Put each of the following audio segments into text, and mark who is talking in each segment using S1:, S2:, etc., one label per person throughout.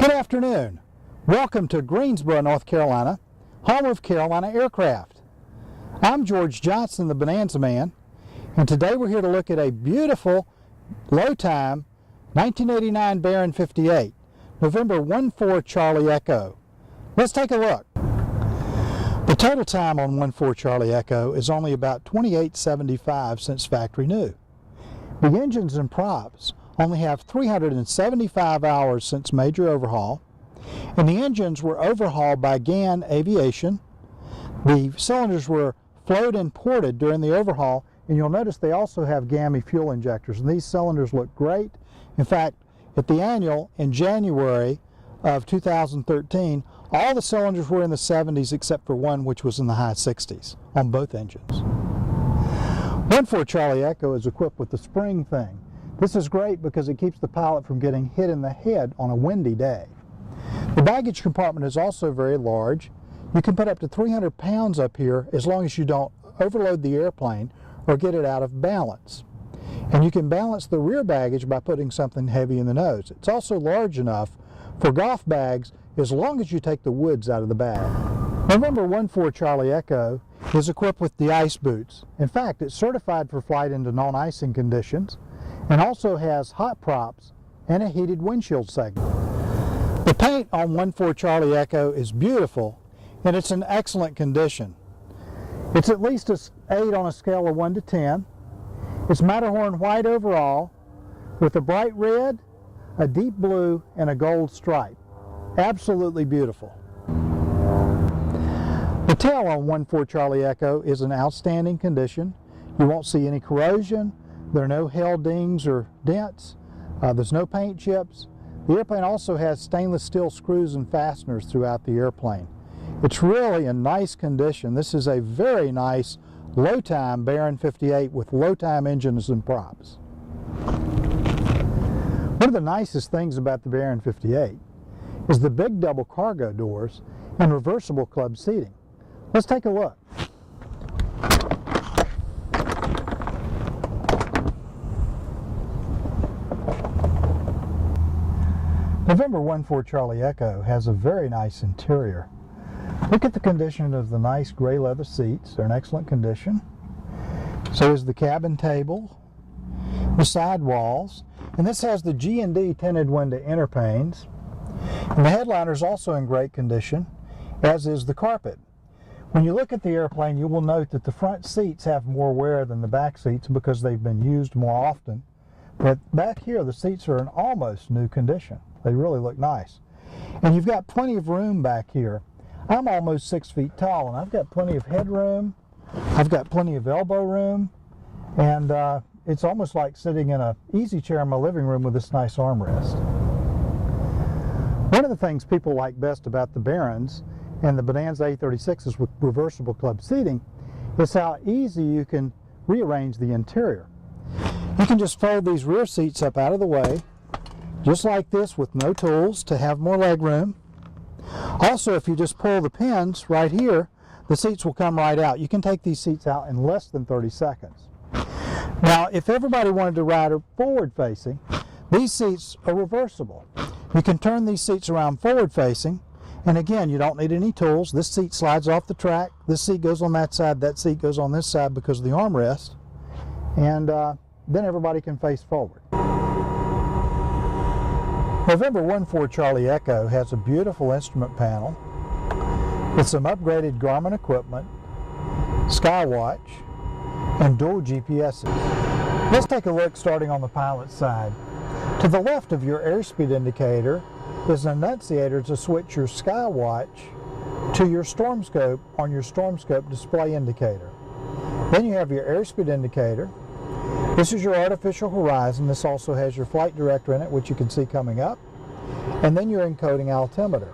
S1: Good afternoon. Welcome to Greensboro, North Carolina, home of Carolina Aircraft. I'm George Johnson, the Bonanza Man, and today we're here to look at a beautiful low-time 1989 Baron 58, November 14 Charlie Echo. Let's take a look. The total time on 14 Charlie Echo is only about 28.75 since factory new. The engines and props only have 375 hours since major overhaul, and the engines were overhauled by GAN Aviation. The cylinders were flowed and ported during the overhaul, and you'll notice they also have GAMI fuel injectors, and these cylinders look great. In fact, at the annual in January of 2013, all the cylinders were in the 70s except for one which was in the high 60s on both engines. 14 Charlie Echo is equipped with the spring thing. This is great because it keeps the pilot from getting hit in the head on a windy day. The baggage compartment is also very large. You can put up to 300 pounds up here as long as you don't overload the airplane or get it out of balance. And you can balance the rear baggage by putting something heavy in the nose. It's also large enough for golf bags as long as you take the woods out of the bag. November 14 Charlie Echo is equipped with de-ice boots. In fact, it's certified for flight into non-icing conditions, and also has hot props and a heated windshield segment. The paint on 14 Charlie Echo is beautiful, and it's in excellent condition. It's at least an 8 on a scale of 1 to 10. It's Matterhorn white overall with a bright red, a deep blue, and a gold stripe. Absolutely beautiful. The tail on 14 Charlie Echo is in outstanding condition. You won't see any corrosion. There are no hail dings or dents. There's no paint chips. The airplane also has stainless steel screws and fasteners throughout the airplane. It's really in nice condition. This is a very nice low-time Baron 58 with low-time engines and props. One of the nicest things about the Baron 58 is the big double cargo doors and reversible club seating. Let's take a look. November 14 Charlie Echo has a very nice interior. Look at the condition of the nice gray leather seats. They're in excellent condition. So is the cabin table, the side walls, and this has the G&D tinted window inner panes. And the headliner is also in great condition, as is the carpet. When you look at the airplane, you will note that the front seats have more wear than the back seats because they've been used more often. But back here, the seats are in almost new condition. They really look nice. And you've got plenty of room back here. I'm almost 6 feet tall, and I've got plenty of headroom. I've got plenty of elbow room, and it's almost like sitting in an easy chair in my living room with this nice armrest. One of the things people like best about the Barons and the Bonanza A36s with reversible club seating is how easy you can rearrange the interior. You can just fold these rear seats up out of the way, just like this, with no tools, to have more leg room. Also, if you just pull the pins right here, the seats will come right out. You can take these seats out in less than 30 seconds. Now, if everybody wanted to ride forward facing, these seats are reversible. You can turn these seats around forward facing, and again, you don't need any tools. This seat slides off the track. This seat goes on that side. That seat goes on this side because of the armrest. And then everybody can face forward. November 14 Charlie Echo has a beautiful instrument panel with some upgraded Garmin equipment, Skywatch, and dual GPSs. Let's take a look starting on the pilot's side. To the left of your airspeed indicator is an annunciator to switch your Skywatch to your storm scope on your storm scope display indicator. Then you have your airspeed indicator. This is your artificial horizon. This also has your flight director in it, which you can see coming up. And then your encoding altimeter.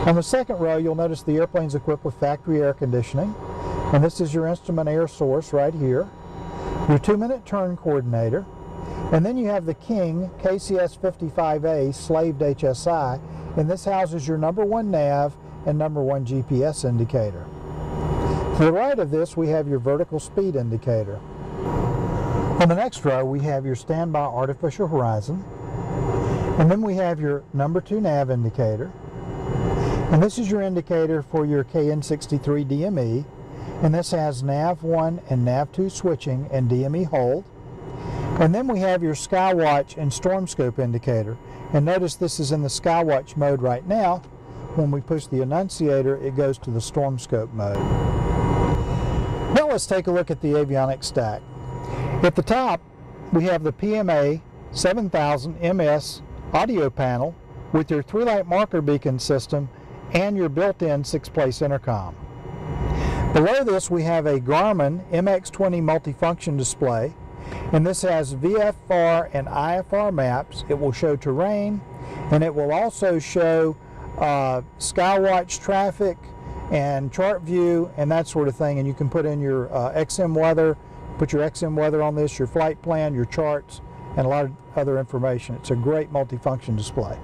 S1: On the second row, you'll notice the airplane's equipped with factory air conditioning. And this is your instrument air source right here. Your 2-minute turn coordinator. And then you have the King KCS 55A slaved HSI. And this houses your #1 nav and #1 GPS indicator. To the right of this, we have your vertical speed indicator. On the next row, we have your standby artificial horizon. And then we have your number 2 nav indicator. And this is your indicator for your KN63 DME. And this has nav 1 and nav 2 switching and DME hold. And then we have your Skywatch and Storm Scope indicator. And notice this is in the Skywatch mode right now. When we push the annunciator, it goes to the Storm Scope mode. Now let's take a look at the avionics stack. At the top, we have the PMA 7000 MS audio panel with your 3-light marker beacon system and your built-in 6-place intercom. Below this, we have a Garmin MX20 multifunction display, and this has VFR and IFR maps. It will show terrain, and it will also show Skywatch traffic and chart view and that sort of thing. And you can put in your XM weather, put your XM weather on this, your flight plan, your charts, and a lot of other information. It's a great multifunction display.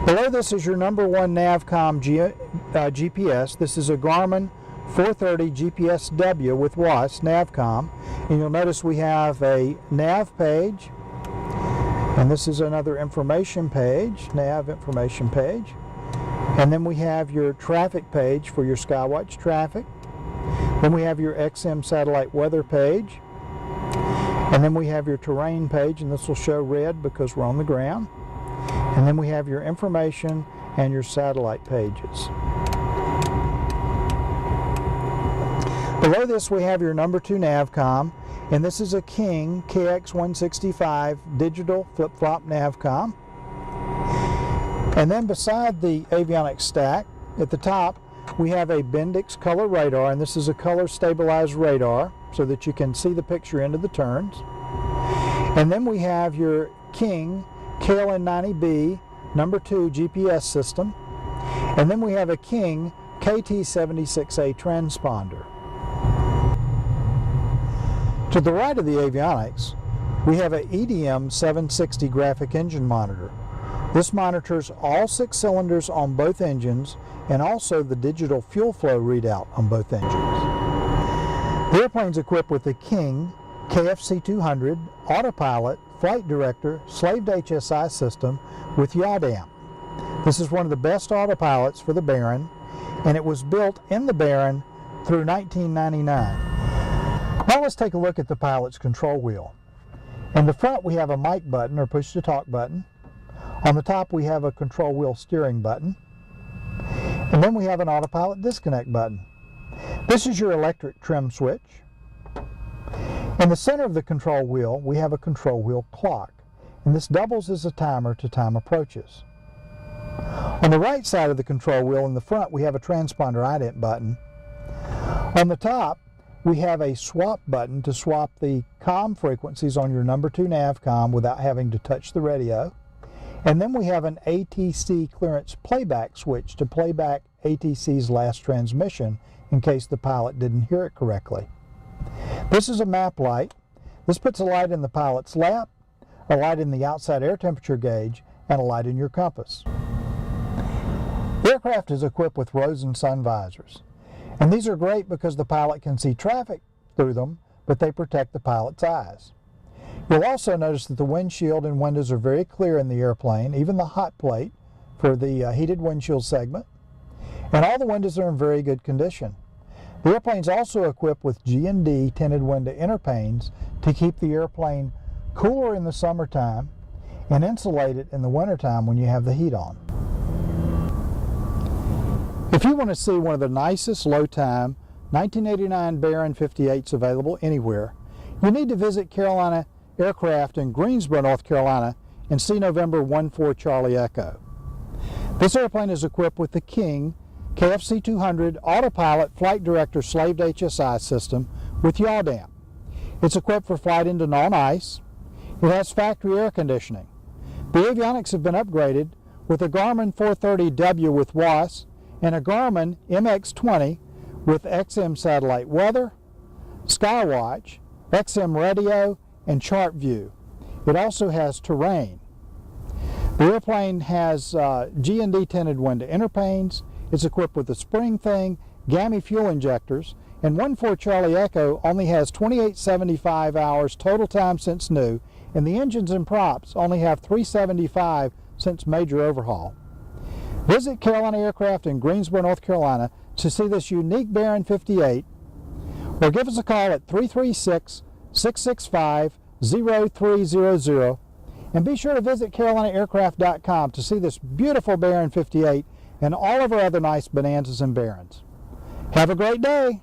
S1: Below this is your number 1 Navcom GPS. This is a Garmin 430 GPSW with WAS Navcom, and you'll notice we have a nav page, and this is another information page, nav information page, and then we have your traffic page for your Skywatch traffic. Then we have your XM satellite weather page, and then we have your terrain page, and this will show red because we're on the ground. And then we have your information and your satellite pages. Below this we have your number 2 Navcom, and this is a King KX165 digital flip-flop Navcom. And then beside the avionics stack, at the top, we have a Bendix color radar, and this is a color stabilized radar so that you can see the picture into the turns. And then we have your King KLN90B number 2 GPS system. And then we have a King KT76A transponder. To the right of the avionics, we have an EDM 760 graphic engine monitor. This monitors all 6 cylinders on both engines and also the digital fuel flow readout on both engines. The airplane is equipped with the King KFC200 Autopilot Flight Director Slaved HSI system with yaw damp. This is one of the best autopilots for the Baron, and it was built in the Baron through 1999. Now let's take a look at the pilot's control wheel. In the front we have a mic button or push to talk button. On the top we have a control wheel steering button. And then we have an autopilot disconnect button. This is your electric trim switch. In the center of the control wheel we have a control wheel clock, and this doubles as a timer to time approaches. On the right side of the control wheel in the front we have a transponder ident button. On the top we have a swap button to swap the comm frequencies on your number 2 Navcom without having to touch the radio. And then we have an ATC clearance playback switch to play back ATC's last transmission in case the pilot didn't hear it correctly. This is a map light. This puts a light in the pilot's lap, a light in the outside air temperature gauge, and a light in your compass. The aircraft is equipped with rose and sun visors. And these are great because the pilot can see traffic through them, but they protect the pilot's eyes. You'll also notice that the windshield and windows are very clear in the airplane, even the hot plate for the heated windshield segment. And all the windows are in very good condition. The airplane is also equipped with G&D tinted window inner panes to keep the airplane cooler in the summertime and insulated in the wintertime when you have the heat on. If you want to see one of the nicest low-time 1989 Baron 58s available anywhere, you need to visit Carolina Aircraft in Greensboro, North Carolina, and see November 14 Charlie Echo. This airplane is equipped with the King KFC200 Autopilot Flight Director Slaved HSI system with yaw damp. It's equipped for flight into non-ice. It has factory air conditioning. The avionics have been upgraded with a Garmin 430W with WAS and a Garmin MX20 with XM satellite weather, Skywatch, XM radio, and chart view. It also has terrain. The airplane has G&D tinted window inner panes. It's equipped with a spring thing, gammy fuel injectors, and 14 Charlie Echo only has 2875 hours total time since new, and the engines and props only have 375 since major overhaul. Visit Carolina Aircraft in Greensboro, North Carolina to see this unique Baron 58, or give us a call at 336-665-0300, and be sure to visit CarolinaAircraft.com to see this beautiful Baron 58 and all of our other nice Bonanzas and Barons. Have a great day!